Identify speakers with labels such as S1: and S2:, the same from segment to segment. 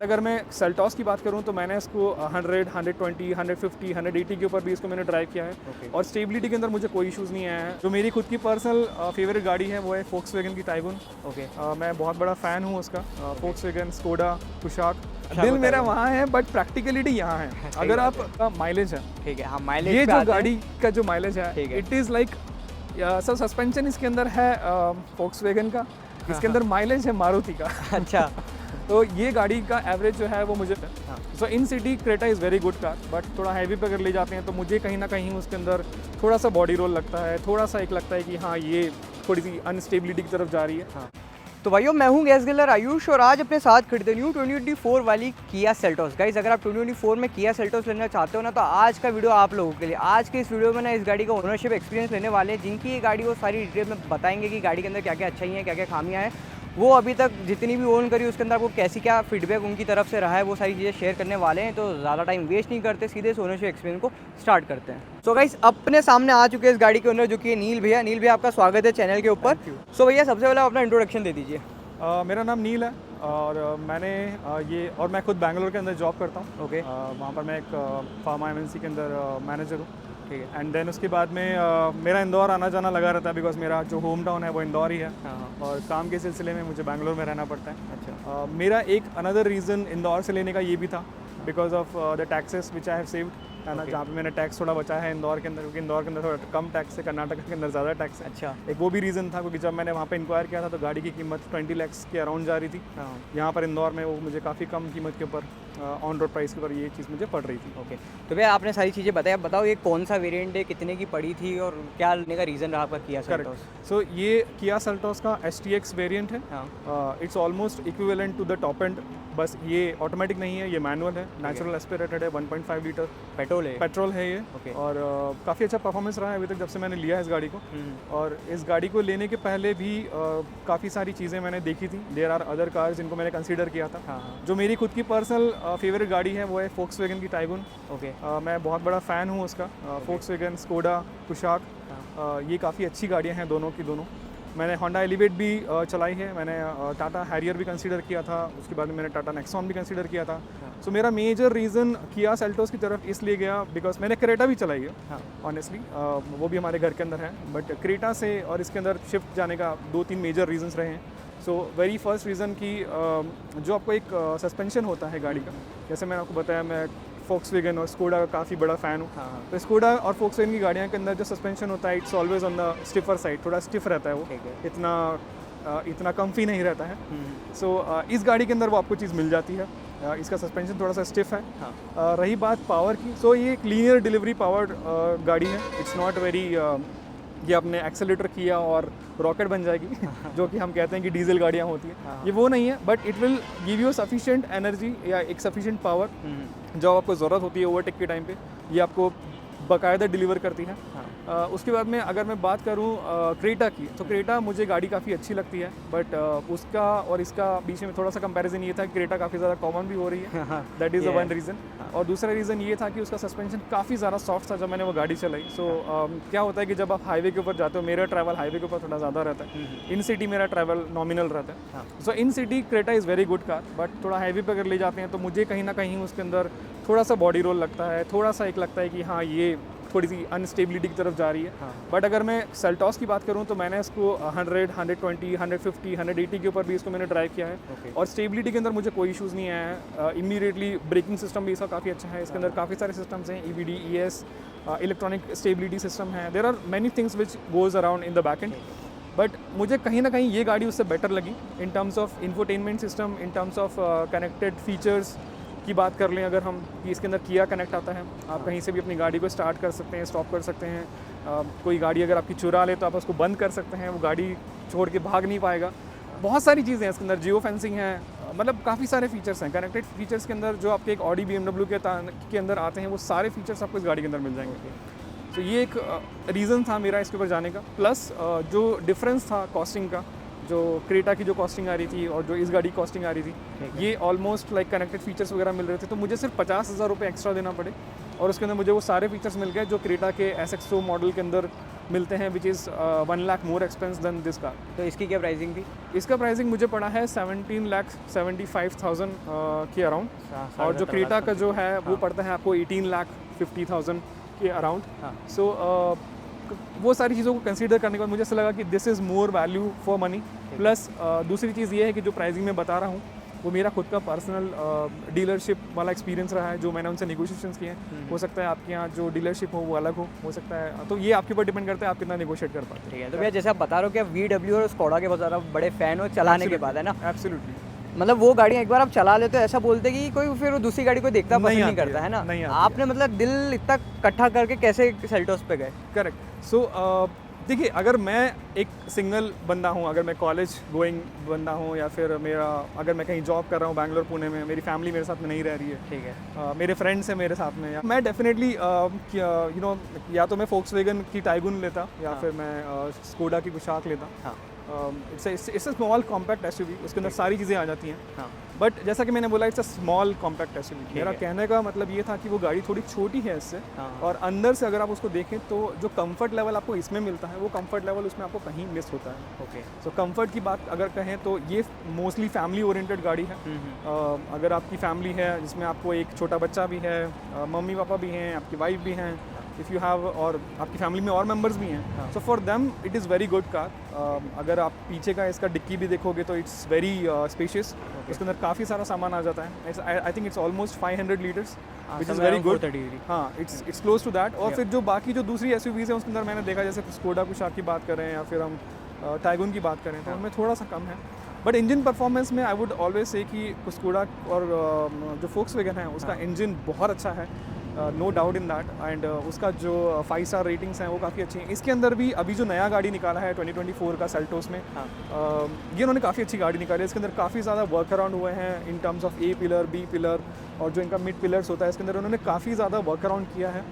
S1: अगर मैं सेल्टॉस की बात करूं तो मैंने इसको 100, 120, 150, 180 के ऊपर भी इसको मैंने ड्राइव किया है और स्टेबिलिटी के अंदर मुझे कोई इश्यूज़ नहीं आया है। जो मेरी खुद की पर्सनल फेवरेट गाड़ी है वो है फोक्सवैगन की टाइगून। मैं बहुत बड़ा फ़ैन हूँ उसका। Volkswagen, Skoda, Kushaq. दिल मेरा वहाँ है बट प्रैक्टिकलिटी यहाँ है। अगर आप माइलेज है,
S2: ठीक है, हाँ माइलेज
S1: ये
S2: पे
S1: जो
S2: आते हैं।
S1: गाड़ी का जो माइलेज है
S2: ठीक है।
S1: इट इज़ लाइक सब सस्पेंशन इसके अंदर है फोक्सवैगन का, इसके अंदर माइलेज है मारुति का।
S2: अच्छा
S1: तो ये गाड़ी का एवरेज जो है वो मुझे so in city Creta is very good car, but थोड़ा हैवी पे अगर ले जाते हैं तो मुझे कहीं ना कहीं उसके अंदर थोड़ा सा बॉडी रोल लगता है, थोड़ा सा एक लगता है कि हाँ ये थोड़ी सी अनस्टेबिलिटी की तरफ जा रही है।
S2: तो भाइयों, मैं हूं गैस गिलर आयुष और आज अपने साथ खरीदे न्यू 2024 वाली किया सेल्टोस। गाइस, अगर आप 2024 में किया सेल्टोस लेना चाहते हो ना तो आज का वीडियो आप लोगों के लिए। आज के इस वीडियो में ना इस गाड़ी का ओनरशिप एक्सपीरियंस लेने वाले हैं, जिनकी ये गाड़ी वो सारी डिटेल में बताएंगे कि गाड़ी के अंदर क्या क्या अच्छाई हैं, क्या क्या खामियां हैं, वो अभी तक जितनी भी ओन करी उसके अंदर आपको कैसी क्या फीडबैक उनकी तरफ से रहा है, वो सारी चीज़ें शेयर करने वाले हैं। तो ज़्यादा टाइम वेस्ट नहीं करते, सीधे इस ओनरशिप एक्सपीरियंस को स्टार्ट करते हैं। सो गाइस, अपने सामने आ चुके हैं इस गाड़ी के ओनर जो कि नील भैया। नील भैया, आपका स्वागत है चैनल के ऊपर। सो भैया, सबसे पहले अपना इंट्रोडक्शन दे दीजिए।
S1: मेरा नाम नील है और मैं खुद बैंगलोर के अंदर जॉब करता हूँ।
S2: ओके।
S1: वहाँ पर मैं एक फार्मा एमएनसी के अंदर मैनेजर हूँ।
S2: ठीक है।
S1: एंड देन उसके बाद में मेरा इंदौर आना जाना लगा रहता है, बिकॉज मेरा जो होम टाउन है वो इंदौर ही है। और काम के सिलसिले में मुझे बैंगलोर में रहना पड़ता है।
S2: अच्छा।
S1: मेरा एक अनदर रीज़न इंदौर से लेने का ये भी था, because of the taxes which I have saved, है ना, जहाँ पे मैंने टैक्स थोड़ा बचाया है इंदौर के अंदर, क्योंकि इंदौर के अंदर थोड़ा कम टैक्स है, कर्नाटक के अंदर ज़्यादा टैक्स है।
S2: अच्छा।
S1: एक वो भी रीज़न था, क्योंकि जब मैंने वहाँ पे इंक्वायर किया था तो गाड़ी की कीमत 20 लाख के अराउंड जा रही थी। यहाँ पर इंदौर में वो मुझे काफ़ी कम कीमत के ऊपर ऑन रोड प्राइस के ऊपर ये चीज़ मुझे पड़ रही थी।
S2: ओके। तो भैया, आपने सारी चीज़ें बताया, अब बताओ ये कौन सा वेरिएंट है, कितने की पड़ी थी और क्या लेने का रीज़न रहा आपका किया सेल्टोस?
S1: सो ये किया सेल्टोस का STX वेरिएंट है। It's almost equivalent to the top end, बस ये ऑटोमेटिक नहीं है, ये मैनुअल है, नेचुरल एस्पिरेटेड है, 1.5 लीटर पेट्रोल है ये।
S2: Okay.
S1: और काफ़ी अच्छा परफॉर्मेंस रहा है अभी तक जब से मैंने लिया है इस गाड़ी को। और इस गाड़ी को लेने के पहले भी काफ़ी सारी चीज़ें मैंने देखी थी। देयर आर अदर कार्स जिनको मैंने कंसीडर किया था। जो मेरी खुद की पर्सनल फेवरेट गाड़ी है वो है फोक्सवैगन की टाइगून।
S2: ओके।
S1: मैं बहुत बड़ा फ़ैन हूँ उसका। फोक्सवैगन, स्कोडा, कुशाक, ये काफ़ी अच्छी गाड़ियाँ हैं दोनों की दोनों। मैंने होंडा एलिवेट भी चलाई है, मैंने टाटा हैरियर भी कंसीडर किया था, उसके बाद में मैंने टाटा नेक्सॉन भी कंसीडर किया था। सो मेरा मेजर रीज़न किया सेल्टोस की तरफ इसलिए गया बिकॉज मैंने क्रेटा भी चलाई है ऑनेस्टली, वो भी हमारे घर के अंदर है, बट क्रेटा से और इसके अंदर शिफ्ट जाने का 2-3 मेजर रीजंस रहे हैं। सो वेरी फर्स्ट रीज़न कि जो आपको एक सस्पेंशन होता है गाड़ी का, जैसे मैंने आपको बताया मैं फोक्सवैगन और स्कोडा का काफ़ी बड़ा फ़ैन हूँ। तो स्कोडा और फोक्सवैगन की गाड़ियों के अंदर जो सस्पेंशन होता है it's always on the stiffer side, थोड़ा स्टिफ रहता है वो, इतना कम्फी नहीं रहता है। सो इस गाड़ी के अंदर वो आपको चीज़ मिल जाती है। इसका सस्पेंशन थोड़ा सा स्टिफ है। रही बात पावर की, सो ये एक लीनियर डिलीवरी पावर्ड गाड़ी है। इट्स नॉट वेरी कि आपने एक्सेलेरेटर किया और रॉकेट बन जाएगी जो कि हम कहते हैं कि डीजल गाड़ियाँ होती हैं, ये वो नहीं है, but it will give you sufficient energy या एक सफिशिएंट पावर जब आपको ज़रूरत होती है ओवरटेक के टाइम पे, ये आपको बाकायदा डिलीवर करती है। उसके बाद में अगर मैं बात करूँ क्रेटा की, तो क्रेटा मुझे गाड़ी काफ़ी अच्छी लगती है, बट उसका और इसका बीच में थोड़ा सा कंपैरिजन ये था कि क्रेटा काफ़ी ज़्यादा कॉमन भी हो रही है, that is the one reason. और दूसरा रीज़न ये था कि उसका सस्पेंशन काफ़ी ज़्यादा सॉफ्ट था जब मैंने वो गाड़ी चलाई। सो क्या होता है कि जब आप हाईवे के ऊपर जाते हो, मेरा ट्रैवल हाईवे के ऊपर थोड़ा ज़्यादा रहता है, इन सिटी मेरा ट्रैवल नॉमिनल रहता है। So in city Creta is very good car, but थोड़ा हैवी पे अगर ले जाते हैं तो मुझे कहीं ना कहीं उसके अंदर थोड़ा सा बॉडी रोल लगता है, थोड़ा सा एक लगता है कि हाँ ये थोड़ी सी अनस्टेबिलिटी की तरफ जा रही है। बट अगर मैं सेल्टॉस की बात करूं तो मैंने इसको 100, 120, 150, 180 के ऊपर भी इसको मैंने ड्राइव किया है और स्टेबिलिटी के अंदर मुझे कोई इश्यूज़ नहीं आया है। इमीडिएटली ब्रेकिंग सिस्टम भी इसका काफ़ी अच्छा है, इसके अंदर काफ़ी सारे सिस्टम्स हैं, EBD, ES, electronic stability system है, there are many things which goes around in the back end. But मुझे कहीं ना कहीं ये गाड़ी उससे बेटर लगी in terms of infotainment system, in terms of connected features की बात कर लें अगर हम, कि इसके अंदर किया कनेक्ट आता है, आप कहीं से भी अपनी गाड़ी को स्टार्ट कर सकते हैं, स्टॉप कर सकते हैं। कोई गाड़ी अगर आपकी चुरा ले तो आप उसको बंद कर सकते हैं, वो गाड़ी छोड़ के भाग नहीं पाएगा। बहुत सारी चीज़ें हैं इसके अंदर, जियो फेंसिंग है, मतलब काफ़ी सारे फीचर्स हैं। कनेक्टेड फीचर्स के अंदर जो आपके एक ऑडी BMW के अंदर आते हैं वो सारे फीचर्स आपको इस गाड़ी के अंदर मिल जाएंगे। तो ये एक रीज़न था मेरा इसके ऊपर जाने का। प्लस जो डिफरेंस था कॉस्टिंग का, जो क्रेटा की जो कॉस्टिंग आ रही थी और जो इस गाड़ी की कॉस्टिंग आ रही थी, ये ऑलमोस्ट लाइक कनेक्टेड फीचर्स वगैरह मिल रहे थे, तो मुझे सिर्फ 50,000 रुपये एक्स्ट्रा देना पड़े और उसके अंदर मुझे वो सारे फीचर्स मिल गए जो क्रेटा के SX2 मॉडल के अंदर मिलते हैं which is 1 lakh more expense than this car.
S2: तो इसकी क्या प्राइसिंग थी?
S1: इसका प्राइसिंग मुझे पड़ा है 17,75,000 के अराउंड, और जो क्रेटा का जो है वो पड़ता है आपको 18,50,000 के अराउंड। सो वो सारी चीज़ों को कंसीडर करने के बाद मुझे ऐसा लगा कि this is more value for money. Plus दूसरी चीज़ ये है कि जो प्राइसिंग मैं बता रहा हूँ वो मेरा खुद का पर्सनल डीलरशिप वाला एक्सपीरियंस रहा है, जो मैंने उनसे नेगोशिएशंस किए हैं। हो सकता है आपके यहाँ जो डीलरशिप हो वो अलग हो सकता है, तो ये आपके ऊपर डिपेंड करता है आप कितना नेगोशिएट कर पाते हैं।
S2: ठीक है, तो भैया जैसे आप बता रहे हो कि आप VW और स्कोडा के बहुत ज़्यादा बड़े फ़ैन हो चलाने के बाद, है ना?
S1: एब्सोल्युटली।
S2: मतलब वो गाड़ियाँ एक बार आप चला लेते हो ऐसा बोलते कि कोई फिर वो दूसरी गाड़ी को देखता पसंद नहीं करता, है ना?
S1: नहीं आती
S2: आपने मतलब दिल इतना इकट्ठा करके कैसे सेल्टोस पे गए?
S1: करेक्ट। सो देखिए, अगर मैं एक सिंगल बंदा हूँ, अगर मैं कॉलेज गोइंग बंदा हूँ, या फिर अगर मैं कहीं जॉब कर रहा हूँ बैंगलोर पुणे में, मेरी फैमिली मेरे साथ में नहीं रह रही है,
S2: ठीक है,
S1: मेरे फ्रेंड्स हैं मेरे साथ में, मैं डेफिनेटली यू नो या तो मैं फोक्सवैगन की टाइगुन लेता, या फिर मैं स्कोडा की कुशाक लेता। It's a small compact SUV, उसके अंदर सारी चीज़ें आ जाती हैं। बट जैसा कि मैंने बोला, it's a small compact SUV. मेरा कहने का मतलब ये था कि वो गाड़ी थोड़ी छोटी है इससे, और अंदर से अगर आप उसको देखें तो जो कंफर्ट लेवल आपको इसमें मिलता है वो कंफर्ट लेवल उसमें आपको कहीं मिस होता है।
S2: ओके,
S1: सो कंफर्ट की बात अगर कहें तो ये मोस्टली फैमिली ओरिएंटेड गाड़ी है। अगर आपकी फैमिली है जिसमें आपको एक छोटा बच्चा भी है, मम्मी पापा भी हैं, आपकी वाइफ भी हैं, इफ़ यू हैव, और आपकी फैमिली में और मेंबर्स भी हैं, so for them it is very good car. अगर आप पीछे का इसका डिक्की भी देखोगे तो इट्स वेरी स्पेशियस। उसके अंदर काफ़ी सारा सामान आ जाता है। I think it's almost 500 litres, which is very good. हाँ, इट्स क्लोज टू दैट। और फिर जो बाकी जो दूसरी एसयूवीज़ हैं उसके अंदर मैंने देखा, जैसे स्कोडा कुशाक की बात करें या फिर हम टाइगुन की बात करें, तो उनमें थोड़ा सा कम है। बट इंजन परफॉर्मेंस में आई वुड ऑलवेज से कि स्कोडा और जो फोक्सवैगन है उसका इंजन बहुत अच्छा है, no doubt in that. And उसका जो 5 स्टार रेटिंग्स हैं वो काफ़ी अच्छी हैं। इसके अंदर भी अभी जो नया गाड़ी निकाला है 2024 का सेल्टोस में, ये उन्होंने काफ़ी अच्छी गाड़ी निकाली है। इसके अंदर काफ़ी ज़्यादा वर्क अराउंड हुए हैं इन terms of A pillar, B pillar, और जो इनका मिड पिलर्स होता है इसके अंदर उन्होंने काफ़ी ज़्यादा वर्क अराउंड किया है।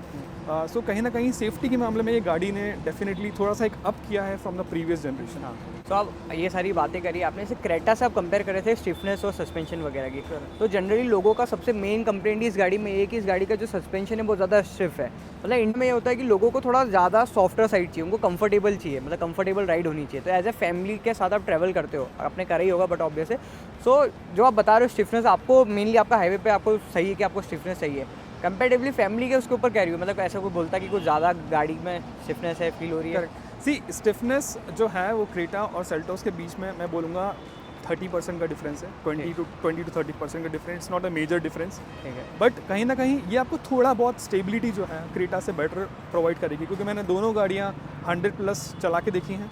S1: सो कहीं ना कहीं सेफ्टी के मामले में ये गाड़ी ने डेफिनेटली थोड़ा सा एक अप किया है फ्रॉम द प्रीवियस जनरेशन।
S2: तो आप ये सारी बातें करी आपने, जैसे क्रेटा से आप कंपेयर कर रहे थे स्टिफनेस और सस्पेंशन वगैरह की, तो जनरली लोगों का सबसे मेन कंप्लेंट इस गाड़ी में ये कि इस गाड़ी का जो सस्पेंशन है बहुत ज़्यादा स्टिफ है। मतलब इंडिया में ये होता है कि लोगों को थोड़ा ज़्यादा सॉफ्टर साइड चाहिए, उनको कंफर्टेबल चाहिए, मतलब कंफर्टेबल राइड होनी चाहिए। तो एज ए फैमिली के साथ आप ट्रैवल करते हो, आपने करा ही होगा बट ऑब्वियस है। सो जो आप बता रहे हो स्टिफनेस, आपको मेनली आपका हाईवे पे आपको सही है कि आपको स्टिफनेस चाहिए, कंपेरेटिवली फैमिली के उसके ऊपर कह रही हो, मतलब ऐसा कोई बोलता है कि कुछ ज़्यादा गाड़ी में स्टिफनेस है, फील हो रही है?
S1: सी स्टिफनेस जो है वो क्रेटा और सेल्टोस के बीच में मैं बोलूँगा 30% का डिफरेंस है, 20 to 30% का difference, not a major difference.
S2: ठीक है,
S1: बट कहीं ना कहीं ये आपको थोड़ा बहुत स्टेबिलिटी जो है क्रेटा से बेटर प्रोवाइड करेगी, क्योंकि मैंने दोनों गाड़ियाँ 100+ चला के देखी हैं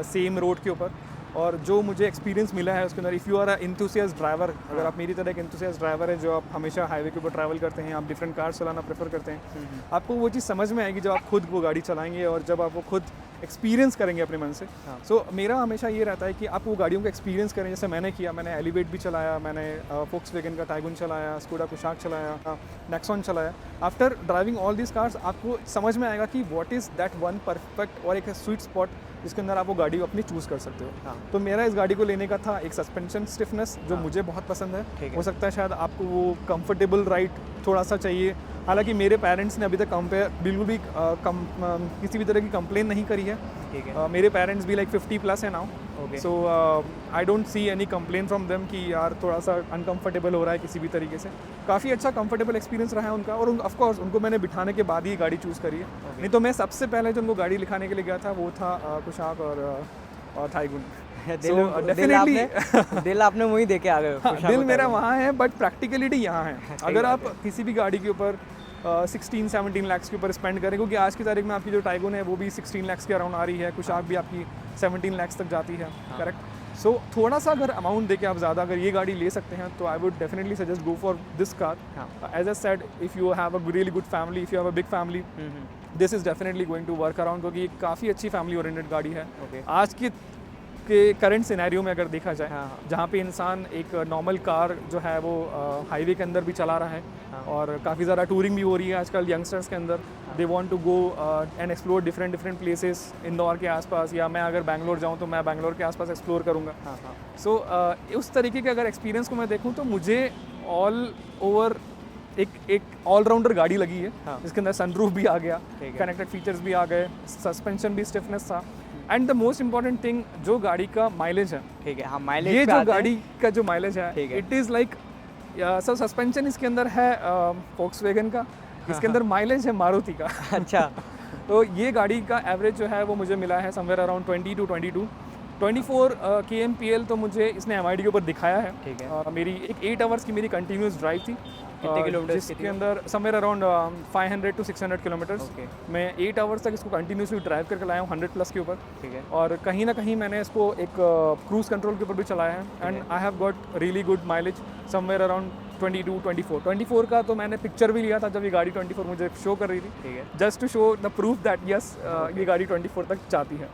S1: सेम रोड के ऊपर, और जो मुझे एक्सपीरियंस मिला है उसके अंदर, if you are enthusiast driver, अगर आप मेरी तरह एक एंथुसियास्ट ड्राइवर है जो आप हमेशा हाईवे के ऊपर ट्रैवल करते हैं, आप डिफरेंट कार्स चलाना प्रेफर करते हैं, आपको वो चीज़ समझ में आएगी जब आप खुद वो गाड़ी चलाएंगे और जब आप वो खुद एक्सपीरियंस करेंगे अपने मन से। सो मेरा हमेशा ये रहता है कि आप वो गाड़ियों को एक्सपीरियंस करें, जैसे मैंने किया। मैंने एलिवेट भी चलाया, मैंने फोक्सवैगन का टाइगुन चलाया, स्कोडा कुशाक चलाया, नेक्सॉन चलाया। After driving all this cars आपको समझ में आएगा कि what is that one perfect और एक स्वीट स्पॉट जिसके अंदर आप वो गाड़ी अपनी चूज़ कर सकते हो। तो मेरा इस गाड़ी को लेने का था एक सस्पेंशन स्टिफनेस जो मुझे बहुत पसंद है। हो सकता है शायद आपको वो कंफर्टेबल राइड थोड़ा सा चाहिए। हालांकि मेरे पेरेंट्स ने अभी तक बिल्कुल भी किसी भी तरह की कंप्लेन नहीं करी है।
S2: ठीक है,
S1: मेरे पेरेंट्स भी लाइक 50+ है now, so I don't see any complain from them कि यार थोड़ा सा अनकंफर्टेबल हो रहा है किसी भी तरीके से। काफ़ी अच्छा कंफर्टेबल एक्सपीरियंस रहा है उनका, और ऑफकोर्स उनको मैंने बिठाने के बाद ही गाड़ी चूज़ करी है। नहीं तो मैं सबसे पहले जो उनको गाड़ी लिखाने के लिए गया था वो था कुशाक और टाइगुन।
S2: दिल आपने वही दे के आ गए हो।
S1: दिल मेरा वहाँ है, बट प्रैक्टिकलिटी यहाँ है। अगर आप किसी भी गाड़ी के ऊपर 16-17 लाख के ऊपर स्पेंड करें, क्योंकि आज की तारीख में आपकी जो टाइगुन है वो भी 16 लाख के अराउंड आ रही है, कुशाक भी आपकी 17 लाख तक जाती है, करेक्ट। सो थोड़ा सा अगर अमाउंट देके आप ज़्यादा अगर ये गाड़ी ले सकते हैं तो I would definitely suggest go for this car. As I said, if you have a really good family, if you have a big family, this is definitely going to work around, क्योंकि ये काफ़ी अच्छी family oriented गाड़ी है। आज के current scenario में अगर देखा जाए, जहाँ पे इंसान एक नॉर्मल कार जो है वो हाईवे के अंदर भी चला रहा है, और काफ़ी ज़्यादा टूरिंग भी हो रही है आजकल यंगस्टर्स के अंदर। They want to go and explore different places Indore के आसपास, या मैं अगर बैंगलोर जाऊँ तो मैं बैंगलोर के आसपास एक्सप्लोर करूँगा। सो उस तरीके के अगर एक्सपीरियंस को मैं देखूँ तो मुझे ऑल ओवर एक ऑलराउंडर गाड़ी लगी है,
S2: हाँ।
S1: जिसके अंदर सनरूफ भी आ गया,
S2: ठीक है।
S1: कनेक्टेड फीचर्स भी आ गए, सस्पेंशन भी स्टिफनेस था, and the most important thing जो गाड़ी का माइलेज है,
S2: ठीक है, हाँ माइलेज
S1: ये
S2: पे
S1: जो
S2: आते हैं।
S1: गाड़ी का जो माइलेज है,
S2: ठीक है।
S1: It is like sir suspension इसके अंदर है वोक्सवैगन का, इसके अंदर माइलेज है मारुति का।
S2: अच्छा
S1: तो ये गाड़ी का एवरेज जो है वो मुझे मिला है समवेयर अराउंड 20 to 22 24 kmpl तो मुझे इसने MID के ऊपर दिखाया है।
S2: ठीक है।
S1: मेरी एक 8 आवर्स की मेरी कंटिन्यूस ड्राइव थी,
S2: कितने किलोमीटर्स की
S1: जिसके अंदर somewhere around 500 to 600 kilometres.
S2: Okay.
S1: मैं 8 आवर्स तक इसको कंटिन्यूसली ड्राइव करके लाया हूँ 100+ के ऊपर,
S2: ठीक है।
S1: और कहीं ना कहीं मैंने इसको एक क्रूज़ कंट्रोल के ऊपर भी चलाया है, and I have got really good mileage somewhere around 22-24 का। तो मैंने पिक्चर भी लिया था जब ये गाड़ी 24 मुझे शो कर रही थी,
S2: ठीक है।
S1: Just to show the proof that yes ये गाड़ी 24 तक जाती है।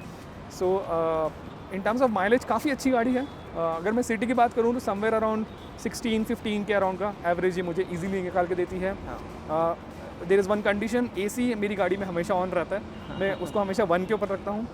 S1: So in terms of mileage काफ़ी अच्छी गाड़ी है। अगर मैं सिटी की बात करूँ तो समवेयर अराउंड 16-15 के अराउंड का एवरेज ये मुझे इजीली निकाल के देती है। There is one condition, AC मेरी गाड़ी में हमेशा ऑन रहता है, मैं उसको हमेशा 1 के ऊपर रखता हूँ,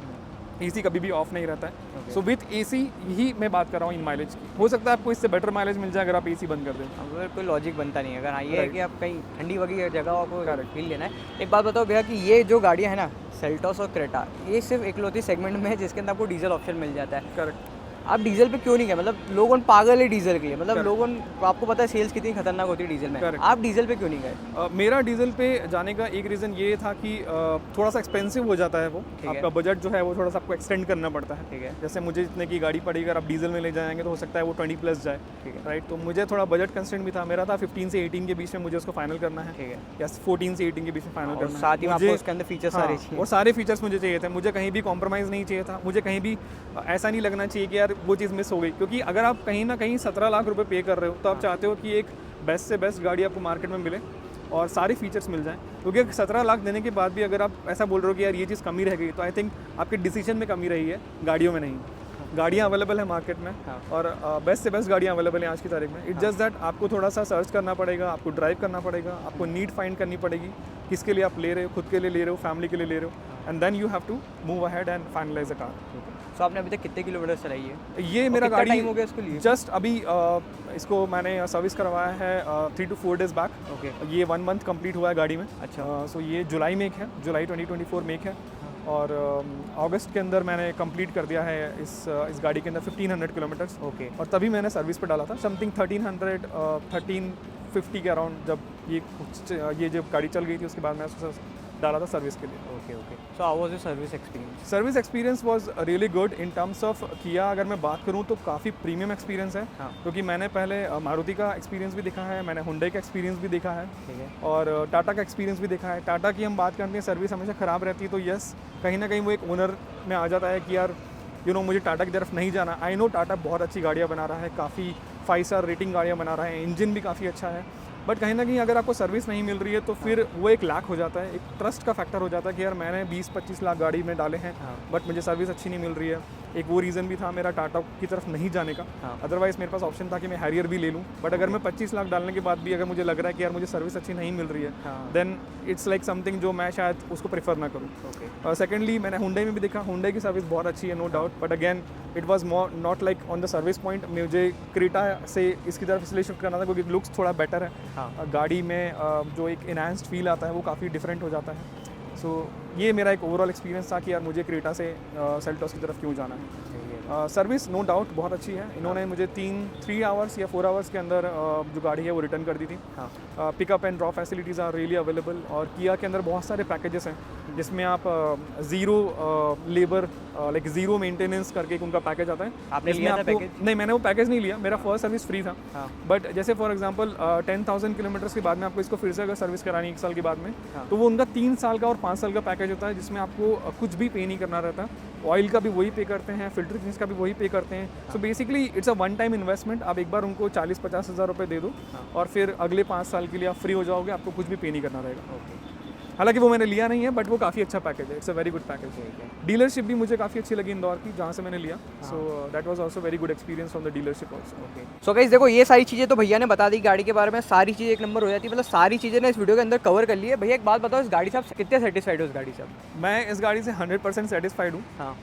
S1: AC कभी भी ऑफ नहीं रहता है। सो विथ AC ही मैं बात कर रहा हूँ इन माइलेज की। हो सकता है आपको इससे बेटर माइलेज मिल जाए अगर आप AC बंद कर दें।
S2: अगर कोई लॉजिक बनता नहीं है, अगर हाँ ये है
S1: Right.
S2: कि आप कहीं ठंडी वगैरह जगह को
S1: Correct.
S2: फील लेना है। एक बात बताओ भैया कि ये जो गाड़ियाँ है ना, सेल्टोस और क्रेटा, ये सिर्फ इकलौती सेगमेंट में है जिसके अंदर आपको डीजल ऑप्शन मिल जाता है।
S1: करेक्ट।
S2: आप डीजल पे क्यों नहीं गए? मतलब लोगों पागल है डीजल के लिए, मतलब
S1: Correct.
S2: लोगों आपको पता है सेल्स कितनी खतरनाक होती है डीजल में,
S1: Correct.
S2: आप डीजल पे क्यों नहीं गए?
S1: मेरा डीजल पे जाने का एक रीज़न ये था कि थोड़ा सा एक्सपेंसिव हो जाता है वो,
S2: ठीक है।
S1: आपका बजट जो है वो थोड़ा सा आपको एक्सटेंड करना पड़ता है।
S2: ठीक है।
S1: जैसे मुझे जितने की गाड़ी पड़ी अगर आप डीजल में ले जाएंगे तो हो सकता है वो 20+ जाए,
S2: ठीक है।
S1: राइट। तो मुझे थोड़ा बजट कंस्टेंट भी था, मेरा था 15 से 18 के बीच में मुझे उसको फाइनल करना है,
S2: ठीक है।
S1: या 14 से 18 के बीच में फाइनल
S2: और
S1: करना है।
S2: साथ ही में आपको
S1: मुझे-
S2: उसके अंदर फीचर
S1: हाँ,
S2: सारे चाहिए।
S1: और सारे फीचर्स मुझे चाहिए थे, मुझे कहीं भी कॉम्प्रोमाइज़ नहीं चाहिए था, मुझे कहीं भी ऐसा नहीं लगना चाहिए कि यार वो चीज़ मिस हो गई। क्योंकि अगर आप कहीं ना कहीं 17 लाख रुपए पे कर रहे हो तो आप चाहते हो कि एक बेस्ट से बेस्ट गाड़ी आपको मार्केट में मिले और सारे फीचर्स मिल जाएं। क्योंकि 17 लाख देने के बाद भी अगर आप ऐसा बोल रहे हो कि यार ये चीज़ कमी रह गई, तो आई थिंक आपके डिसीजन में कमी रही है, गाड़ियों में नहीं। गाड़ियाँ अवेलेबल है मार्केट में,
S2: हाँ।
S1: और बेस्ट से बेस्ट गाड़ियाँ अवेलेबल हैं आज की तारीख में। इट्स जस्ट दैट आपको थोड़ा सा सर्च करना पड़ेगा, आपको ड्राइव करना पड़ेगा, आपको नीड फाइंड करनी पड़ेगी, किसके लिए आप ले रहे हो, खुद के लिए ले रहे हो, फैमिली के लिए ले रहे हो, and then you have to move ahead and finalize a car.
S2: So आपने अभी तक कितने किलोमीटर चलाई है?
S1: ये मेरा
S2: कितना
S1: गाड़ी
S2: टाइम हो गया इसको लिए?
S1: जस्ट अभी इसको मैंने सर्विस करवाया है 3 to 4 डेज़ बैक।
S2: ओके।
S1: ये 1 मंथ कंप्लीट हुआ है गाड़ी में।
S2: अच्छा।
S1: सो ये जुलाई मेक है, जुलाई 2024 मेक है, और अगस्त के अंदर मैंने कंप्लीट कर दिया है इस गाड़ी के अंदर 1500 किलोमीटर्स।
S2: ओके।
S1: और तभी मैंने सर्विस पे डाला था समथिंग 1350 के अराउंड, जब ये जब गाड़ी चल गई थी उसके बाद मैं उसको डाला था सर्विस के लिए।
S2: Okay okay. So how was your service experience?
S1: Service experience was really good in terms of किया। अगर मैं बात करूं तो काफ़ी प्रीमियम एक्सपीरियंस है,
S2: हाँ।
S1: क्योंकि मैंने पहले मारुति का एक्सपीरियंस भी देखा है, मैंने हुंडई का एक्सपीरियंस भी देखा है,
S2: ठीक है।
S1: और टाटा का एक्सपीरियंस भी देखा है। टाटा की हम बात करते हैं, सर्विस हमेशा ख़राब रहती है, तो यस कहीं ना कहीं वो एक ओनर में आ जाता है कि यार मुझे टाटा की तरफ नहीं जाना। आई नो टाटा बहुत अच्छी गाड़ियाँ बना रहा है, काफ़ी 5 स्टार रेटिंग गाड़ियाँ बना रहा है, इंजन भी काफ़ी अच्छा है, बट कहीं ना कहीं अगर आपको सर्विस नहीं मिल रही है तो फिर वो एक लैक हो जाता है, एक ट्रस्ट का फैक्टर हो जाता है कि यार मैंने 20-25 लाख गाड़ी में डाले हैं,
S2: हाँ।
S1: बट मुझे सर्विस अच्छी नहीं मिल रही है। एक वो रीज़न भी था मेरा टाटा की तरफ नहीं जाने का।
S2: हाँ।
S1: अदरवाइज़ मेरे पास ऑप्शन था कि मैं हैरियर भी ले लूँ, बट अगर मैं 25 लाख डालने के बाद भी अगर मुझे लग रहा है कि यार मुझे सर्विस अच्छी नहीं मिल रही है,
S2: हाँ।
S1: देन इट्स लाइक समथिंग जो मैं शायद उसको प्रेफर ना करूँ।
S2: ओके।
S1: सेकेंडली मैंने हुंडई में भी देखा, हुंडई की सर्विस बहुत अच्छी है, no doubt, but again it was not like on the service point. मुझे क्रेटा से इसकी तरफ इसलिए शिफ्ट करना था क्योंकि लुक्स थोड़ा बेटर है,
S2: हाँ।
S1: गाड़ी में जो एक इनहांस्ड फील आता है वो काफ़ी डिफरेंट हो जाता है। सो ये मेरा एक ओवरऑल एक्सपीरियंस था कि यार मुझे क्रेटा से सेल्टोस की तरफ क्यों जाना है। सर्विस नो डाउट बहुत अच्छी है, इन्होंने मुझे 3 आवर्स या 4 आवर्स के अंदर जो गाड़ी है वो रिटर्न कर दी थी।
S2: हाँ।
S1: Pickup and drop facilities are really available, और किया के अंदर बहुत सारे पैकेजेस हैं जिसमें आप zero labour like zero maintenance करके एक उनका पैकेज आता है।
S2: आपने
S1: जिसमें
S2: लिया था
S1: आपको-
S2: पैकेज?
S1: नहीं, मैंने वो पैकेज नहीं लिया, मेरा फर्स्ट सर्विस फ्री था।
S2: हाँ।
S1: बट जैसे फॉर एग्जांपल 10,000 किलोमीटर्स के बाद में आपको इसको फिर से अगर सर्विस करानी 1 साल के बाद में,
S2: हाँ।
S1: तो वो उनका 3 साल का और 5 साल का पैकेज होता है, जिसमें आपको कुछ भी पे नहीं करना रहता। ऑयल का भी वही पे करते हैं, फिल्टर चेंज का भी वही पे करते हैं। So basically it's a one time investment. आप एक बार उनको 40-50 हज़ार रुपये दे दो, और फिर अगले 5 साल के लिए आप फ्री हो जाओगे, आपको कुछ भी पे नहीं करना रहेगा।
S2: ओके।
S1: हालांकि वो मैंने लिया नहीं है, बट वो काफ़ी अच्छा पैकेज है, it's a very good package. Dealership भी मुझे काफ़ी अच्छी लगी इंदौर की, जहाँ से मैंने लिया। So that was also very good experience from the dealership also.
S2: Okay. So guys देखो, ये सारी चीज़ें तो भैया ने बता दी गाड़ी के बारे में, सारी चीज़ें एक नंबर हो जाती है, मतलब सारी चीज़ें ना इस वीडियो के अंदर कवर कर ली है। भैया एक बात बताओ, इस गाड़ी से आप कितने सेटिस्फाइड हो इस गाड़ी से?
S1: मैं इस गाड़ी से 100% सेटिस्फाइड हूँ,
S2: हाँ।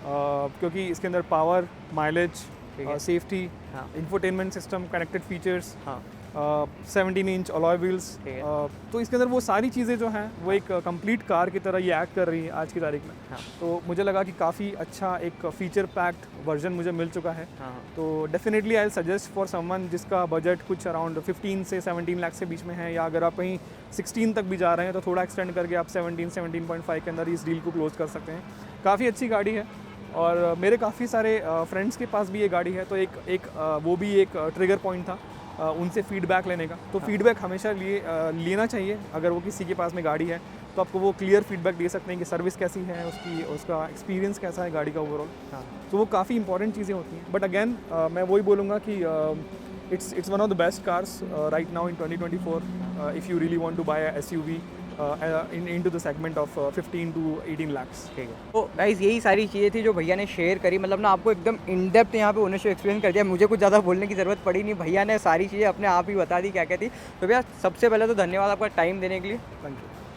S1: क्योंकि इसके अंदर पावर, माइलेज,
S2: ठीक है।
S1: सेफ्टी,
S2: हाँ।
S1: इंफोटेनमेंट सिस्टम, कनेक्टेड फीचर्स,
S2: हाँ।
S1: 17 इंच अलॉय व्हील्स।
S2: ठीक है।
S1: तो इसके अंदर वो सारी चीज़ें जो हैं वो एक कंप्लीट कार की तरह ये एक्ट कर रही है आज की तारीख में।
S2: हाँ।
S1: तो मुझे लगा कि काफ़ी अच्छा एक फीचर पैक्ड वर्जन मुझे मिल चुका है।
S2: हाँ।
S1: तो definitely I suggest for someone जिसका बजट कुछ अराउंड 15 से 17 लाख के बीच में है, या अगर आप कहीं 16 तक भी जा रहे हैं तो थोड़ा एक्सटेंड करके आप 17-17.5 के अंदर इस डील को क्लोज कर सकते हैं। काफ़ी अच्छी गाड़ी है और मेरे काफ़ी सारे फ्रेंड्स के पास भी ये गाड़ी है, तो एक वो भी एक ट्रिगर पॉइंट था उनसे फीडबैक लेने का। तो फीडबैक हमेशा लेना चाहिए। अगर वो किसी के पास में गाड़ी है तो आपको वो क्लियर फीडबैक दे सकते हैं कि सर्विस कैसी है उसका एक्सपीरियंस कैसा है गाड़ी का ओवरऑल।
S2: हाँ।
S1: तो वो काफ़ी इंपॉर्टेंट चीज़ें होती हैं। बट अगेन मैं वही बोलूँगा कि it's one of the best cars right now in 2024 if you really want to buy a SUV into the segment of 15 to 18 lakhs।
S2: ठीक है। तो गाइज़ यही सारी चीज़ें थी जो भैया ने शेयर करी, मतलब ना आपको एकदम इन डेप्थ यहाँ पे ओनरशिप एक्सपीरियंस कर दिया। मुझे कुछ ज़्यादा बोलने की ज़रूरत पड़ी नहीं, भैया ने सारी चीज़ें अपने आप ही बता दी क्या क्या थी। तो भैया सबसे पहले तो धन्यवाद आपका टाइम देने के लिए।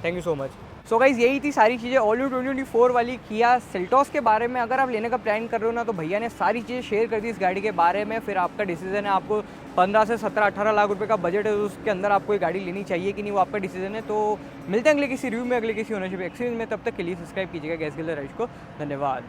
S2: Thank you so much. So guys यही थी सारी चीज़ें ऑल न्यू 2024 वाली किया सेल्टोस के बारे में। अगर आप लेने का प्लान कर रहे हो ना तो भैया ने सारी चीज़ें शेयर कर दी इस गाड़ी के बारे में। फिर आपका डिसीजन है, आपको 15 से 17-18 लाख रुपए का बजट है तो उसके अंदर आपको ये गाड़ी लेनी चाहिए कि नहीं, वो आपका डिसीजन है। तो मिलते हैं अगले किसी रिव्यू में, अगले किसी ओनरशिप एक्सपीरियंस में। तब तक के लिए सब्सक्राइब कीजिएगा गैस ग्रिल राइड को। धन्यवाद।